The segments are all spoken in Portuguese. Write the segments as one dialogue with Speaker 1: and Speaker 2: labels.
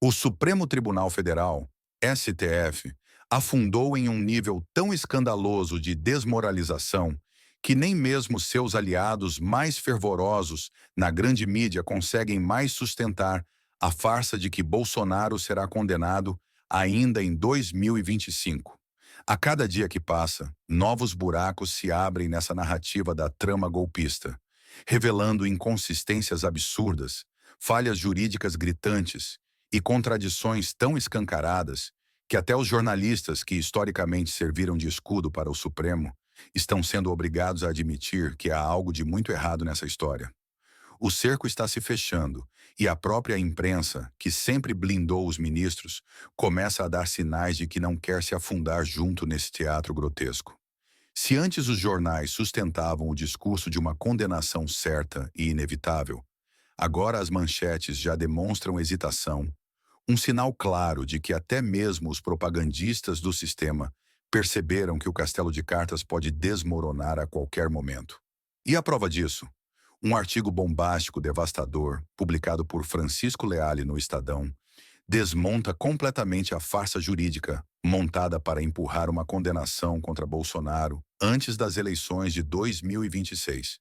Speaker 1: O Supremo Tribunal Federal, STF, afundou em um nível tão escandaloso de desmoralização que nem mesmo seus aliados mais fervorosos na grande mídia conseguem mais sustentar a farsa de que Bolsonaro será condenado ainda em 2025. A cada dia que passa, novos buracos se abrem nessa narrativa da trama golpista, revelando inconsistências absurdas, falhas jurídicas gritantes e contradições tão escancaradas que até os jornalistas que historicamente serviram de escudo para o Supremo estão sendo obrigados a admitir que há algo de muito errado nessa história. O cerco está se fechando e a própria imprensa, que sempre blindou os ministros, começa a dar sinais de que não quer se afundar junto nesse teatro grotesco. Se antes os jornais sustentavam o discurso de uma condenação certa e inevitável, agora as manchetes já demonstram hesitação, um sinal claro de que até mesmo os propagandistas do sistema perceberam que o castelo de cartas pode desmoronar a qualquer momento. E a prova disso? Um artigo bombástico devastador, publicado por Francisco Leali no Estadão, desmonta completamente a farsa jurídica montada para empurrar uma condenação contra Bolsonaro antes das eleições de 2026.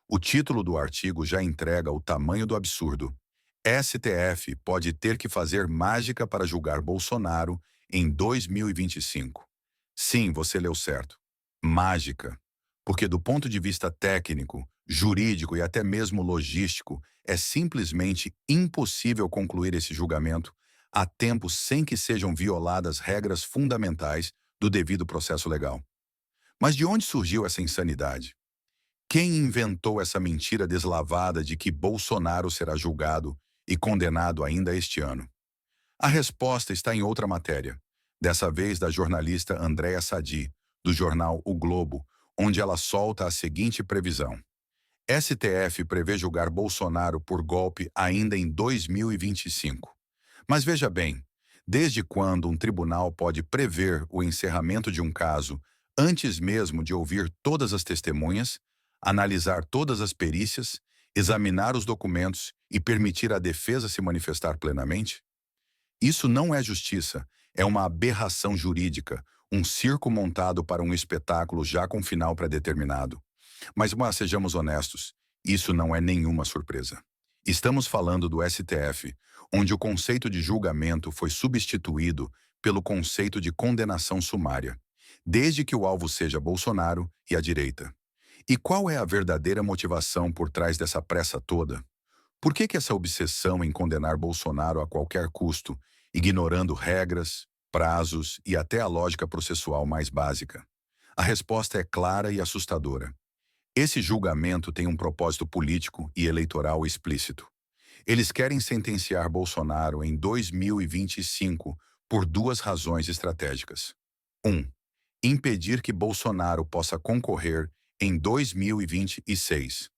Speaker 1: O título do artigo já entrega o tamanho do absurdo. STF pode ter que fazer mágica para julgar Bolsonaro em 2025. Sim, você leu certo. Mágica. Porque do ponto de vista técnico, jurídico e até mesmo logístico, é simplesmente impossível concluir esse julgamento a tempo sem que sejam violadas regras fundamentais do devido processo legal. Mas de onde surgiu essa insanidade? Quem inventou essa mentira deslavada de que Bolsonaro será julgado e condenado ainda este ano? A resposta está em outra matéria, dessa vez da jornalista Andréa Sadi, do jornal O Globo, onde ela solta a seguinte previsão. STF prevê julgar Bolsonaro por golpe ainda em 2025. Mas veja bem, desde quando um tribunal pode prever o encerramento de um caso antes mesmo de ouvir todas as testemunhas, analisar todas as perícias, examinar os documentos e permitir à defesa se manifestar plenamente? Isso não é justiça, é uma aberração jurídica, um circo montado para um espetáculo já com final pré-determinado. Mas sejamos honestos, isso não é nenhuma surpresa. Estamos falando do STF, onde o conceito de julgamento foi substituído pelo conceito de condenação sumária, desde que o alvo seja Bolsonaro e a direita. E qual é a verdadeira motivação por trás dessa pressa toda? Por que essa obsessão em condenar Bolsonaro a qualquer custo, ignorando regras, prazos e até a lógica processual mais básica? A resposta é clara e assustadora. Esse julgamento tem um propósito político e eleitoral explícito. Eles querem sentenciar Bolsonaro em 2025 por duas razões estratégicas. 1. Impedir que Bolsonaro possa concorrer em 2026.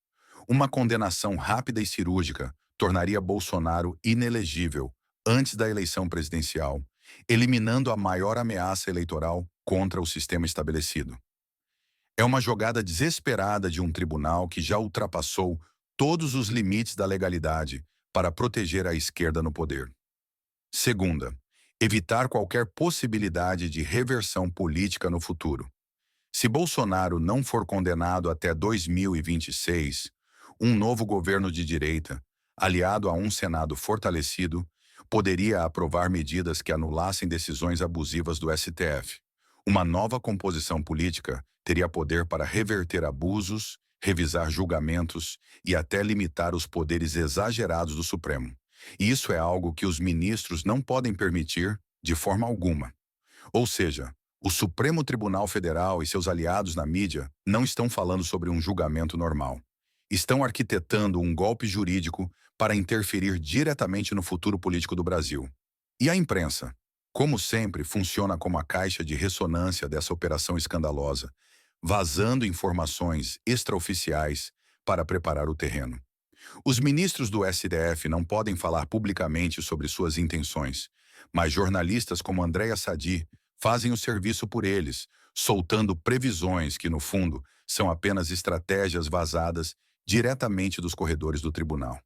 Speaker 1: Uma condenação rápida e cirúrgica tornaria Bolsonaro inelegível antes da eleição presidencial, eliminando a maior ameaça eleitoral contra o sistema estabelecido. É uma jogada desesperada de um tribunal que já ultrapassou todos os limites da legalidade para proteger a esquerda no poder. Segunda, evitar qualquer possibilidade de reversão política no futuro. Se Bolsonaro não for condenado até 2026, um novo governo de direita, aliado a um Senado fortalecido, poderia aprovar medidas que anulassem decisões abusivas do STF. Uma nova composição política teria poder para reverter abusos, revisar julgamentos e até limitar os poderes exagerados do Supremo. E isso é algo que os ministros não podem permitir de forma alguma. Ou seja, o Supremo Tribunal Federal e seus aliados na mídia não estão falando sobre um julgamento normal. Estão arquitetando um golpe jurídico para interferir diretamente no futuro político do Brasil. E a imprensa, como sempre, funciona como a caixa de ressonância dessa operação escandalosa, vazando informações extraoficiais para preparar o terreno. Os ministros do STF não podem falar publicamente sobre suas intenções, mas jornalistas como Andréa Sadi fazem o serviço por eles, soltando previsões que, no fundo, são apenas estratégias vazadas diretamente dos corredores do tribunal.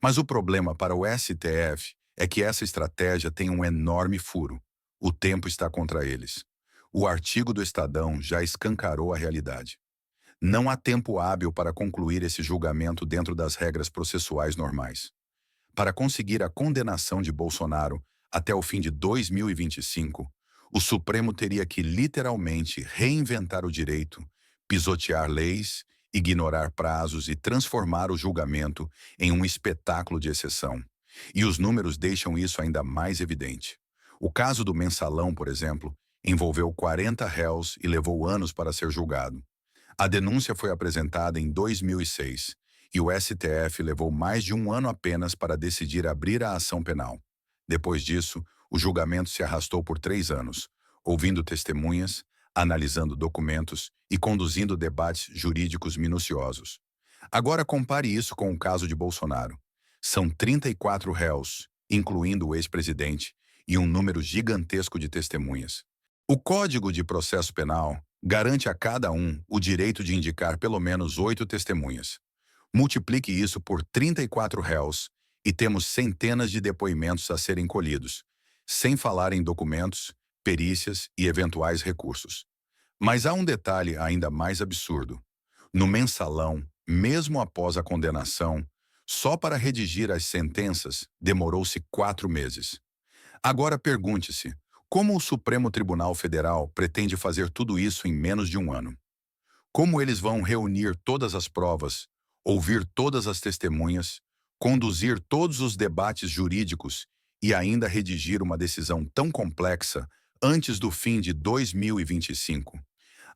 Speaker 1: Mas o problema para o STF é que essa estratégia tem um enorme furo. O tempo está contra eles. O artigo do Estadão já escancarou a realidade. Não há tempo hábil para concluir esse julgamento dentro das regras processuais normais. Para conseguir a condenação de Bolsonaro até o fim de 2025, o Supremo teria que literalmente reinventar o direito, pisotear leis, ignorar prazos e transformar o julgamento em um espetáculo de exceção. E os números deixam isso ainda mais evidente. O caso do Mensalão, por exemplo, envolveu 40 réus e levou anos para ser julgado. A denúncia foi apresentada em 2006 e o STF levou mais de um ano apenas para decidir abrir a ação penal. Depois disso, o julgamento se arrastou por 3 anos, ouvindo testemunhas, analisando documentos e conduzindo debates jurídicos minuciosos. Agora compare isso com o caso de Bolsonaro. São 34 réus, incluindo o ex-presidente, e um número gigantesco de testemunhas. O Código de Processo Penal garante a cada um o direito de indicar pelo menos 8 testemunhas. Multiplique isso por 34 réus e temos centenas de depoimentos a serem colhidos, sem falar em documentos, perícias e eventuais recursos. Mas há um detalhe ainda mais absurdo. No Mensalão, mesmo após a condenação, só para redigir as sentenças demorou-se 4 meses. Agora pergunte-se, como o Supremo Tribunal Federal pretende fazer tudo isso em menos de um ano? Como eles vão reunir todas as provas, ouvir todas as testemunhas, conduzir todos os debates jurídicos e ainda redigir uma decisão tão complexa antes do fim de 2025?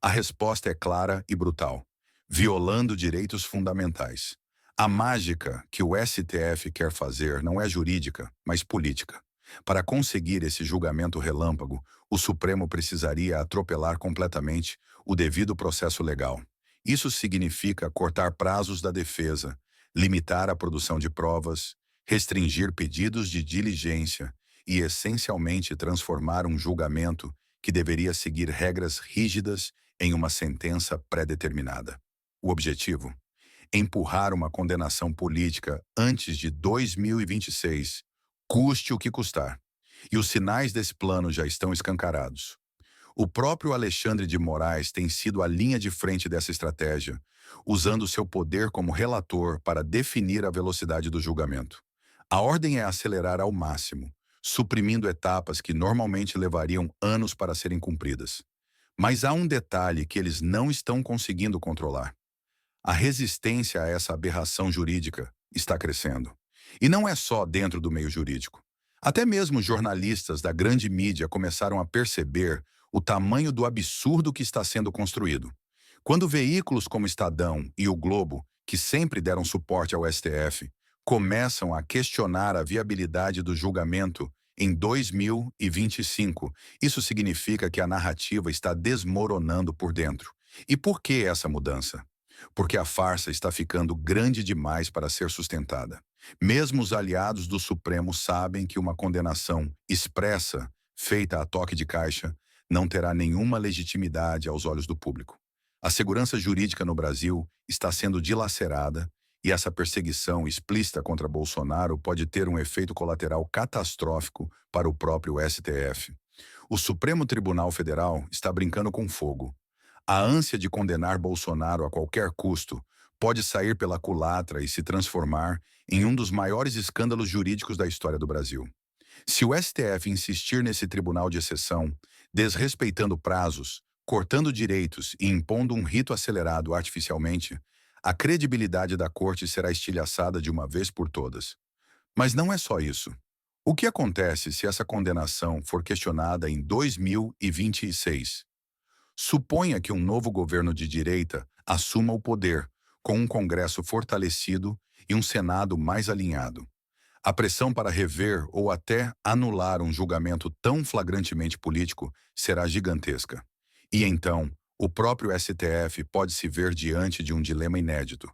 Speaker 1: A resposta é clara e brutal: violando direitos fundamentais. A mágica que o STF quer fazer não é jurídica, mas política. Para conseguir esse julgamento relâmpago, o Supremo precisaria atropelar completamente o devido processo legal. Isso significa cortar prazos da defesa, limitar a produção de provas, restringir pedidos de diligência e, essencialmente, transformar um julgamento que deveria seguir regras rígidas em uma sentença pré-determinada. O objetivo? Empurrar uma condenação política antes de 2026, custe o que custar. E os sinais desse plano já estão escancarados. O próprio Alexandre de Moraes tem sido a linha de frente dessa estratégia, usando seu poder como relator para definir a velocidade do julgamento. A ordem é acelerar ao máximo, suprimindo etapas que normalmente levariam anos para serem cumpridas. Mas há um detalhe que eles não estão conseguindo controlar. A resistência a essa aberração jurídica está crescendo. E não é só dentro do meio jurídico. Até mesmo jornalistas da grande mídia começaram a perceber o tamanho do absurdo que está sendo construído. Quando veículos como Estadão e o Globo, que sempre deram suporte ao STF, começam a questionar a viabilidade do julgamento em 2025, isso significa que a narrativa está desmoronando por dentro. E por que essa mudança? Porque a farsa está ficando grande demais para ser sustentada. Mesmo os aliados do Supremo sabem que uma condenação expressa, feita a toque de caixa, não terá nenhuma legitimidade aos olhos do público. A segurança jurídica no Brasil está sendo dilacerada e essa perseguição explícita contra Bolsonaro pode ter um efeito colateral catastrófico para o próprio STF. O Supremo Tribunal Federal está brincando com fogo. A ânsia de condenar Bolsonaro a qualquer custo pode sair pela culatra e se transformar em um dos maiores escândalos jurídicos da história do Brasil. Se o STF insistir nesse tribunal de exceção, desrespeitando prazos, cortando direitos e impondo um rito acelerado artificialmente, a credibilidade da corte será estilhaçada de uma vez por todas. Mas não é só isso. O que acontece se essa condenação for questionada em 2026? Suponha que um novo governo de direita assuma o poder, com um Congresso fortalecido e um Senado mais alinhado. A pressão para rever ou até anular um julgamento tão flagrantemente político será gigantesca. E então, o próprio STF pode se ver diante de um dilema inédito: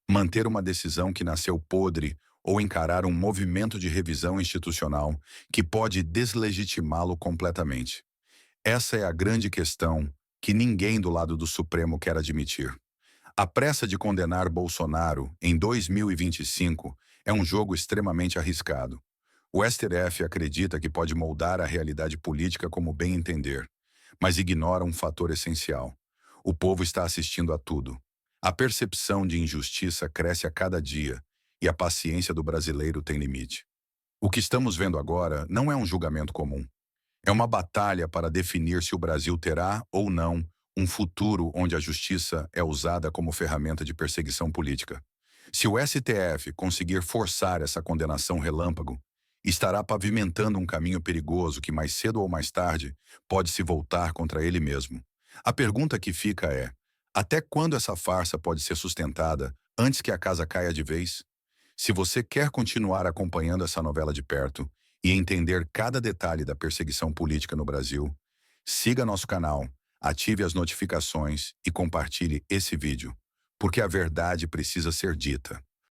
Speaker 1: manter uma decisão que nasceu podre ou encarar um movimento de revisão institucional que pode deslegitimá-lo completamente. Essa é a grande questão que ninguém do lado do Supremo quer admitir. A pressa de condenar Bolsonaro em 2025 é um jogo extremamente arriscado. O STF acredita que pode moldar a realidade política como bem entender, mas ignora um fator essencial. O povo está assistindo a tudo. A percepção de injustiça cresce a cada dia e a paciência do brasileiro tem limite. O que estamos vendo agora não é um julgamento comum. É uma batalha para definir se o Brasil terá ou não um futuro onde a justiça é usada como ferramenta de perseguição política. Se o STF conseguir forçar essa condenação relâmpago, estará pavimentando um caminho perigoso que mais cedo ou mais tarde pode se voltar contra ele mesmo. A pergunta que fica é: até quando essa farsa pode ser sustentada antes que a casa caia de vez? Se você quer continuar acompanhando essa novela de perto e entender cada detalhe da perseguição política no Brasil, siga nosso canal, ative as notificações e compartilhe esse vídeo, porque a verdade precisa ser dita.